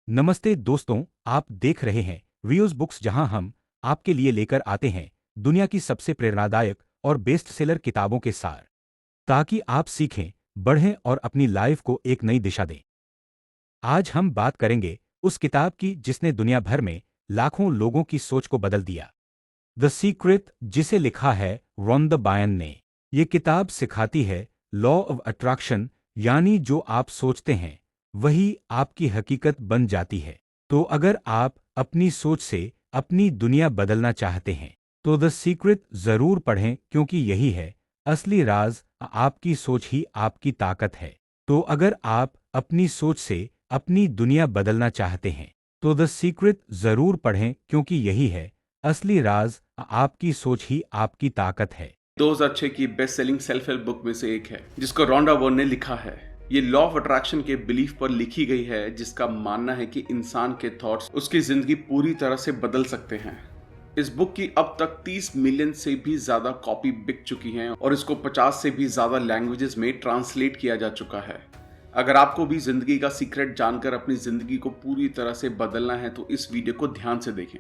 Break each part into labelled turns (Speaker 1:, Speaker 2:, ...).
Speaker 1: नमस्ते दोस्तों, आप देख रहे हैं व्यूज बुक्स जहां हम आपके लिए लेकर आते हैं दुनिया की सबसे प्रेरणादायक और बेस्ट सेलर किताबों के सार, ताकि आप सीखें, बढ़ें और अपनी लाइफ को एक नई दिशा दें। आज हम बात करेंगे उस किताब की जिसने दुनिया भर में लाखों लोगों की सोच को बदल दिया, द सीक्रेट, जिसे लिखा है रॉन्ड बायन ने। ये किताब सिखाती है लॉ ऑफ अट्रैक्शन, यानी जो आप सोचते हैं वही आपकी हकीकत बन जाती है। तो अगर आप अपनी सोच से अपनी दुनिया बदलना चाहते हैं तो द सीक्रेट जरूर पढ़ें, क्योंकि यही है असली राज। आपकी सोच ही आपकी ताकत है। तो अगर आप अपनी सोच से अपनी दुनिया बदलना चाहते हैं तो द सीक्रेट जरूर पढ़ें, क्योंकि यही है असली राज। आपकी सोच ही आपकी ताकत है।
Speaker 2: 2006 की best selling self help book में से एक है जिसको रॉन्डा बर्न ने लिखा है। ये लॉ ऑफ अट्रैक्शन के बिलीफ पर लिखी गई है, जिसका मानना है कि इंसान के थॉट्स उसकी जिंदगी पूरी तरह से बदल सकते हैं। इस बुक की अब तक 30 मिलियन से भी ज्यादा कॉपी बिक चुकी हैं और इसको 50 से भी ज्यादा लैंग्वेजेस में ट्रांसलेट किया जा चुका है। अगर आपको भी जिंदगी का सीक्रेट जानकर अपनी जिंदगी को पूरी तरह से बदलना है तो इस वीडियो को ध्यान से देखें।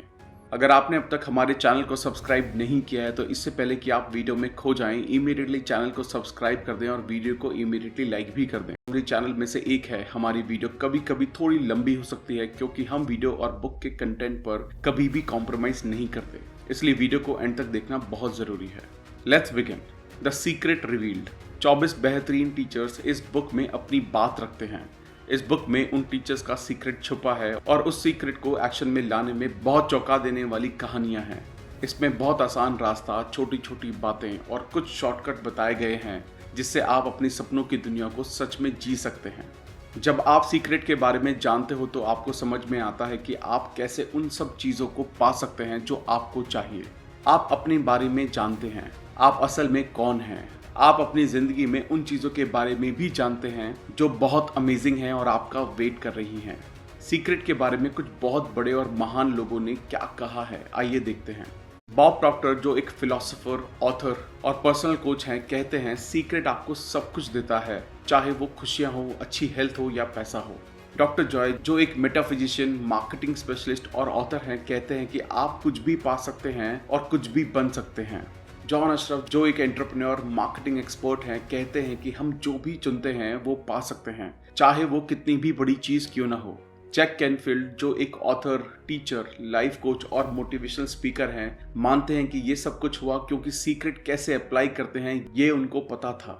Speaker 2: अगर आपने अब तक हमारे चैनल को सब्सक्राइब नहीं किया है तो इससे पहले कि आप वीडियो में खो जाएं, इमीडिएटली चैनल को सब्सक्राइब कर दें और वीडियो को इमीडिएटली लाइक भी कर दें। हमारे चैनल में से एक है, हमारी वीडियो कभी कभी थोड़ी लंबी हो सकती है क्योंकि हम वीडियो और बुक के कंटेंट पर कभी भी कॉम्प्रोमाइज नहीं करते, इसलिए वीडियो को एंड तक देखना बहुत जरूरी है। Let's begin. The secret revealed. 24 बेहतरीन टीचर्स इस बुक में अपनी बात रखते हैं। इस बुक में उन टीचर्स का सीक्रेट छुपा है और उस सीक्रेट को एक्शन में लाने में बहुत चौंका देने वाली कहानियां हैं। इसमें बहुत आसान रास्ता, छोटी छोटी बातें और कुछ शॉर्टकट बताए गए हैं जिससे आप अपनी सपनों की दुनिया को सच में जी सकते हैं। जब आप सीक्रेट के बारे में जानते हो तो आपको समझ में आता है कि आप कैसे उन सब चीज़ों को पा सकते हैं जो आपको चाहिए। आप अपने बारे में जानते हैं, आप असल में कौन हैं। आप अपनी ज़िंदगी में उन चीज़ों के बारे में भी जानते हैं जो बहुत अमेजिंग हैं और आपका वेट कर रही हैं। सीक्रेट के बारे में कुछ बहुत बड़े और महान लोगों ने क्या कहा है, आइए देखते हैं। बॉब प्रॉक्टर, जो एक फिलोसोफर, ऑथर और पर्सनल कोच हैं, कहते हैं सीक्रेट आपको सब कुछ देता है, चाहे वो खुशियाँ हो, अच्छी हेल्थ हो या पैसा हो। डॉक्टर जॉय, जो एक मेटाफिजिशियन, मार्केटिंग स्पेशलिस्ट और ऑथर हैं, कहते हैं कि आप कुछ भी पा सकते हैं और कुछ भी बन सकते हैं। जॉन अशरफ, जो एक एंटरप्रेन्योर, मार्केटिंग एक्सपर्ट हैं, कहते हैं कि हम जो भी चुनते हैं वो पा सकते हैं, चाहे वो कितनी भी बड़ी चीज़ क्यों ना हो। जैक कैनफील्ड, जो एक ऑथर, टीचर, लाइफ कोच और मोटिवेशनल स्पीकर हैं, मानते हैं कि ये सब कुछ हुआ क्योंकि सीक्रेट कैसे अप्लाई करते हैं ये उनको पता था।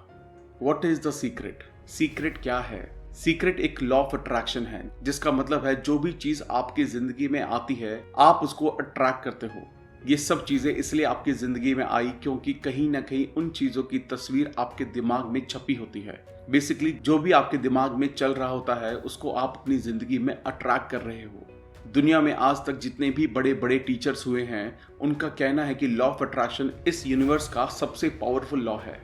Speaker 2: What is the secret? Secret क्या है? सीक्रेट एक लॉ ऑफ अट्रैक्शन है, जिसका मतलब है जो भी चीज़ आपकी ज़िंदगी में आती है आप उसको अट्रैक्ट करते हो। ये सब चीज़ें इसलिए आपकी ज़िंदगी में आई क्योंकि कहीं ना कहीं उन चीज़ों की तस्वीर आपके दिमाग में छपी होती है। बेसिकली जो भी आपके दिमाग में चल रहा होता है उसको आप अपनी ज़िंदगी में अट्रैक्ट कर रहे हो। दुनिया में आज तक जितने भी बड़े बड़े टीचर्स हुए हैं, उनका कहना है कि लॉ ऑफ अट्रैक्शन इस यूनिवर्स का सबसे पावरफुल लॉ है।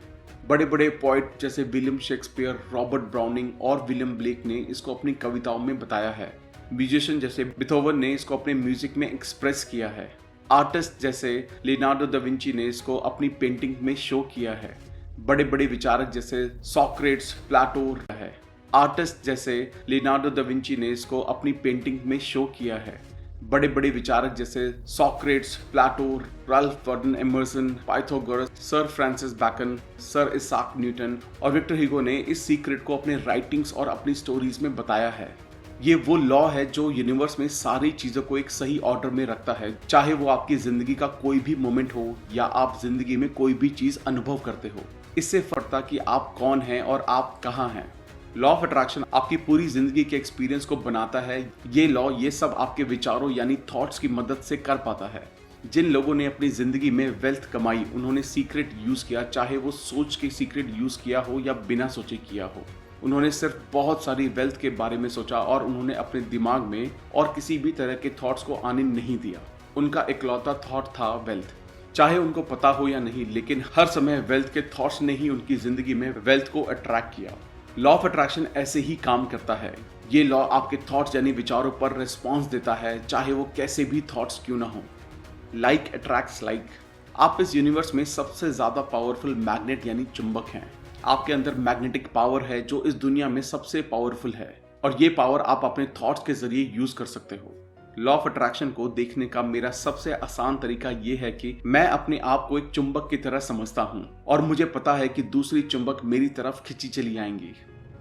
Speaker 2: बड़े बड़े पोइट जैसे विलियम शेक्सपियर, रॉबर्ट ब्राउनिंग और विलियम ब्लेक ने इसको अपनी कविताओं में बताया है। म्यूजिशियन जैसे बीथोवन ने इसको अपने म्यूजिक में एक्सप्रेस किया है। आर्टिस्ट जैसे लियोनार्डो दा विंची ने इसको अपनी पेंटिंग में शो किया है। बड़े बड़े विचारक जैसे सॉक्रेट्स, प्लेटो है। आर्टिस्ट जैसे लियोनार्डो दा विंची ने इसको अपनी पेंटिंग में शो किया है। बड़े बड़े विचारक जैसे Socrates, Plato, Ralph Waldo Emerson, Pythagoras, sir Francis Bacon, sir Isaac Newton और विक्टर ह्यूगो ने इस सीक्रेट को अपने राइटिंग्स और अपनी स्टोरीज में बताया है। ये वो लॉ है जो यूनिवर्स में सारी चीज़ों को एक सही ऑर्डर में रखता है, चाहे वो आपकी ज़िंदगी का कोई भी मोमेंट हो या आप ज़िंदगी में कोई भी चीज़ अनुभव करते हो। इससे फर्क पड़ता कि आप कौन हैं और आप कहाँ हैं। लॉ ऑफ अट्रैक्शन आपकी पूरी ज़िंदगी के एक्सपीरियंस को बनाता है। ये लॉ ये सब आपके विचारों यानी थॉट्स की मदद से कर पाता है। जिन लोगों ने अपनी ज़िंदगी में वेल्थ कमाई, उन्होंने सीक्रेट यूज़ किया, चाहे वो सोच के सीक्रेट यूज़ किया हो या बिना सोचे किया हो। उन्होंने सिर्फ बहुत सारी वेल्थ के बारे में सोचा और उन्होंने अपने दिमाग में और किसी भी तरह के थॉट्स को आने नहीं दिया। उनका इकलौता थॉट था वेल्थ। चाहे उनको पता हो या नहीं, लेकिन हर समय वेल्थ के थॉट्स ने ही उनकी ज़िंदगी में वेल्थ को अट्रैक्ट किया। लॉ ऑफ अट्रैक्शन ऐसे ही काम करता है। ये लॉ आपके थॉट्स यानी विचारों पर रिस्पॉन्स देता है, चाहे वो कैसे भी थॉट्स क्यों ना हो। Like attracts like. आप इस यूनिवर्स में सबसे ज़्यादा पावरफुल मैग्नेट यानी चुंबक हैं। आपके अंदर मैग्नेटिक पावर है जो इस दुनिया में सबसे पावरफुल है। और ये पावर आप अपने थॉट्स के जरिए यूज कर सकते हो। लॉ ऑफ अट्रैक्शन को देखने का मेरा सबसे आसान तरीका ये है कि मैं अपने आप को एक चुंबक की तरह समझता हूँ और मुझे पता है कि दूसरी चुंबक मेरी तरफ खिंची चली आएंगी।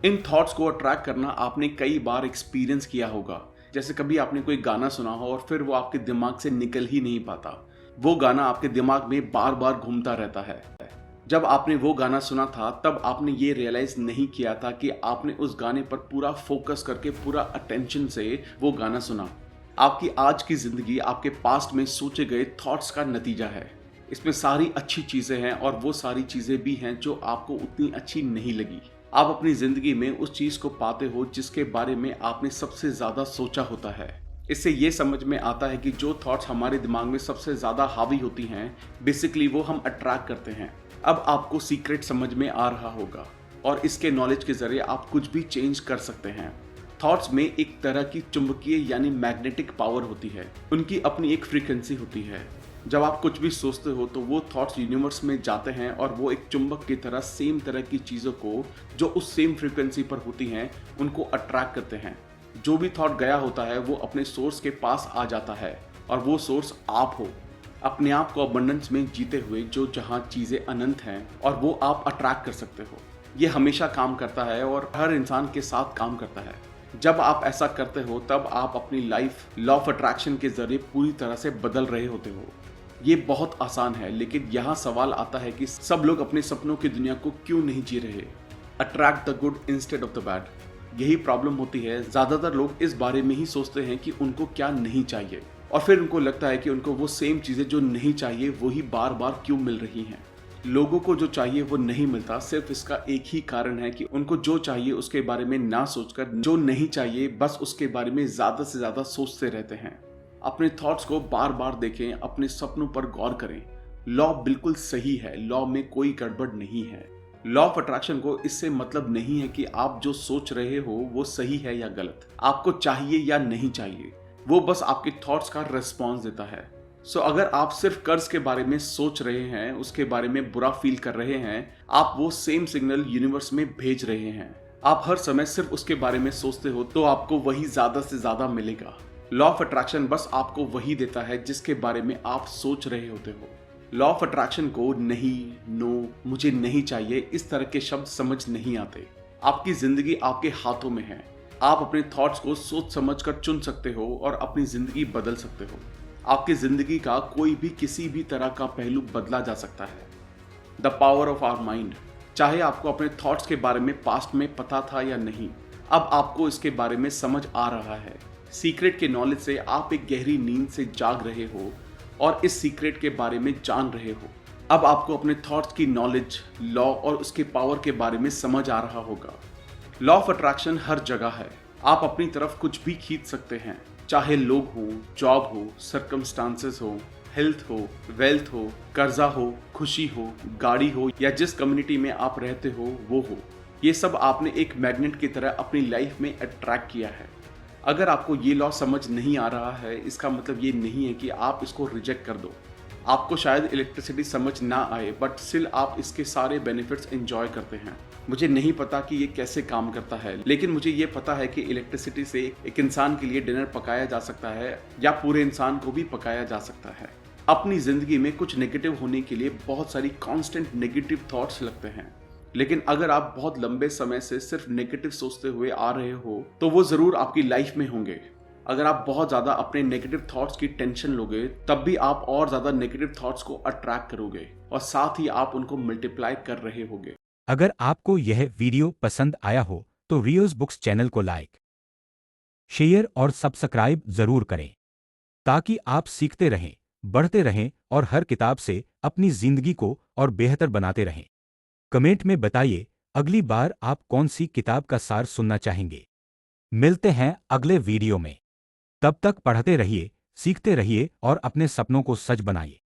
Speaker 2: इन थॉट्स को अट्रैक्ट करना आपने कई बार एक्सपीरियंस किया होगा। जैसे कभी आपने कोई गाना सुना हो और फिर वो आपके दिमाग से निकल ही नहीं पाता। वो गाना आपके दिमाग में बार बार घूमता रहता है। जब आपने वो गाना सुना था तब आपने ये रियलाइज नहीं किया था कि आपने उस गाने पर पूरा फोकस करके पूरा अटेंशन से वो गाना सुना। आपकी आज की जिंदगी आपके पास्ट में सोचे गए थॉट्स का नतीजा है। इसमें सारी अच्छी चीजें हैं और वो सारी चीजें भी हैं जो आपको उतनी अच्छी नहीं लगी। आप अपनी जिंदगी में उस चीज को पाते हो जिसके बारे में आपने सबसे ज्यादा सोचा होता है। इससे ये समझ में आता है कि जो थॉट्स हमारे दिमाग में सबसे ज्यादा हावी होती हैं बेसिकली वो हम अट्रैक्ट करते हैं। अब आपको सीक्रेट समझ में आ रहा होगा और इसके नॉलेज के जरिए आप कुछ भी चेंज कर सकते हैं। थॉट्स में एक तरह की चुंबकीय यानी मैग्नेटिक पावर होती है। उनकी अपनी एक फ्रीक्वेंसी होती है। जब आप कुछ भी सोचते हो तो वो थॉट्स यूनिवर्स में जाते हैं और वो एक चुंबक की तरह सेम तरह की चीज़ों को जो उस सेम फ्रीक्वेंसी पर होती हैं उनको अट्रैक्ट करते हैं। जो भी थॉट गया होता है वो अपने सोर्स के पास आ जाता है और वो सोर्स आप हो। अपने आप को अबंडेंस में जीते हुए जो जहाँ चीज़ें अनंत हैं और वो आप अट्रैक्ट कर सकते हो। ये हमेशा काम करता है और हर इंसान के साथ काम करता है। जब आप ऐसा करते हो तब आप अपनी लाइफ लॉ ऑफ अट्रैक्शन के जरिए पूरी तरह से बदल रहे होते हो। ये बहुत आसान है, लेकिन यहाँ सवाल आता है कि सब लोग अपने सपनों की दुनिया को क्यों नहीं जी रहे। Attract the good instead of the bad. यही प्रॉब्लम होती है। ज्यादातर लोग इस बारे में ही सोचते हैं कि उनको क्या नहीं चाहिए और फिर उनको लगता है कि उनको वो सेम चीजें जो नहीं चाहिए वही बार बार क्यों मिल रही हैं। लोगों को जो चाहिए वो नहीं मिलता। सिर्फ इसका एक ही कारण है कि उनको जो चाहिए उसके बारे में ना सोचकर जो नहीं चाहिए बस उसके बारे में ज्यादा से ज्यादा सोचते रहते हैं। अपने थॉट्स को बार बार देखें, अपने सपनों पर गौर करें। लॉ बिल्कुल सही है, लॉ में कोई गड़बड़ नहीं है। लॉ ऑफ अट्रैक्शन को इससे मतलब नहीं है कि आप जो सोच रहे हो वो सही है या गलत, आपको चाहिए या नहीं चाहिए। वो बस आपके थॉट्स का रिस्पॉन्स देता है। सो अगर आप सिर्फ कर्ज के बारे में सोच रहे हैं, उसके बारे में बुरा फील कर रहे हैं, आप वो सेम सिग्नल यूनिवर्स में भेज रहे हैं। आप हर समय सिर्फ उसके बारे में सोचते हो तो आपको वही ज्यादा से ज्यादा मिलेगा। लॉ ऑफ अट्रैक्शन बस आपको वही देता है जिसके बारे में आप सोच रहे होते हो। लॉ ऑफ अट्रैक्शन को नहीं, नो, मुझे नहीं चाहिए इस तरह के शब्द समझ नहीं आते। आपकी जिंदगी आपके हाथों में है। आप अपने थॉट्स को सोच समझकर चुन सकते हो और अपनी जिंदगी बदल सकते हो। आपकी जिंदगी का कोई भी किसी भी तरह का पहलू बदला जा सकता है। The power of our mind. चाहे आपको अपने थॉट्स के बारे में पास्ट में पता था या नहीं, अब आपको इसके बारे में समझ आ रहा है। सीक्रेट के नॉलेज से आप एक गहरी नींद से जाग रहे हो और इस सीक्रेट के बारे में जान रहे हो। अब आपको अपने थॉट्स की नॉलेज, लॉ और उसके पावर के बारे में समझ आ रहा होगा। लॉ ऑफ अट्रैक्शन हर जगह है। आप अपनी तरफ कुछ भी खींच सकते हैं, चाहे लोग हो, जॉब हो, सर्कमस्टांसेस हो, हेल्थ हो, वेल्थ हो, कर्जा हो, खुशी हो, गाड़ी हो या जिस कम्युनिटी में आप रहते हो वो हो। ये सब आपने एक मैग्नेट की तरह अपनी लाइफ में अट्रैक्ट किया है। अगर आपको ये लॉ समझ नहीं आ रहा है इसका मतलब ये नहीं है कि आप इसको रिजेक्ट कर दो। आपको शायद इलेक्ट्रिसिटी समझ ना आए बट स्टिल आप इसके सारे बेनिफिट्स एंजॉय करते हैं। मुझे नहीं पता कि ये कैसे काम करता है, लेकिन मुझे ये पता है कि इलेक्ट्रिसिटी से एक इंसान के लिए डिनर पकाया जा सकता है या पूरे इंसान को भी पकाया जा सकता है। अपनी जिंदगी में कुछ नेगेटिव होने के लिए बहुत सारी कांस्टेंट नेगेटिव थॉट्स लगते हैं, लेकिन अगर आप बहुत लंबे समय से सिर्फ नेगेटिव सोचते हुए आ रहे हो तो वो जरूर आपकी लाइफ में होंगे। अगर आप बहुत ज्यादा अपने नेगेटिव थॉट्स की टेंशन लोगे तब भी आप और ज्यादा नेगेटिव थॉट्स को अट्रैक्ट करोगे और साथ ही आप उनको मल्टीप्लाई कर रहे होगे।
Speaker 1: अगर आपको यह वीडियो पसंद आया हो तो रियोज बुक्स चैनल को लाइक, शेयर और सब्सक्राइब जरूर करें ताकि आप सीखते रहें, बढ़ते रहें और हर किताब से अपनी जिंदगी को और बेहतर बनाते रहें। कमेंट में बताइए अगली बार आप कौन सी किताब का सार सुनना चाहेंगे। मिलते हैं अगले वीडियो में। तब तक पढ़ते रहिए, सीखते रहिए और अपने सपनों को सच बनाइए।